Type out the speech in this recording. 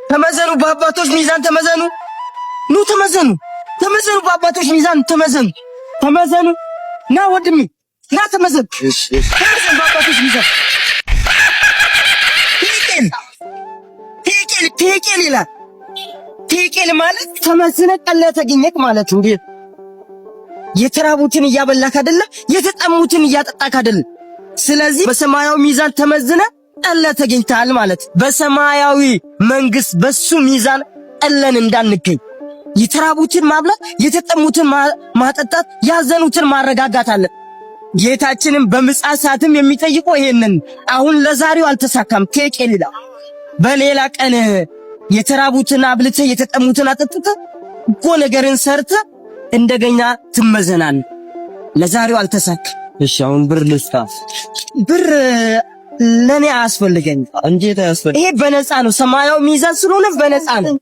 ተመዘኑ፣ በአባቶች ሚዛን ተመዘኑ። ኑ ተመዘኑ፣ ተመዘኑ፣ በአባቶች ሚዛን ተመዘኑ፣ ተመዘኑ። ና ወንድሜ ና ተመዘን፣ ተመዘን በአባቶች ሚዛን። ቴቄል ይላል። ቴቄል ማለት ተመዝነ ቀለ ተገኘክ ማለት እንዴ? የተራቡትን እያበላክ አይደለም፣ የተጠሙትን እያጠጣክ አይደለም። ስለዚህ በሰማያዊ ሚዛን ተመዝነ ቀለ ተገኝታል ማለት። በሰማያዊ መንግስት በሱ ሚዛን ቀለን እንዳንገኝ የተራቡትን ማብላት፣ የተጠሙትን ማጠጣት፣ ያዘኑትን ማረጋጋት አለ። ጌታችንም በምጽአት ሰዓትም የሚጠይቀው ይሄንን። አሁን ለዛሬው አልተሳካም ቴቄል ይላል። በሌላ ቀን የተራቡትን አብልተህ የተጠሙትን አጠጥተህ እኮ ነገርን ሰርተህ እንደገኛ ትመዘናል። ለዛሬው አልተሳካ። እሺ አሁን ብር ልስታ። ብር ለኔ አያስፈልገኝ። እንዴት አያስፈልግ? ይሄ በነፃ ነው። ሰማያዊ ሚዛን ስለሆነ በነፃ ነው።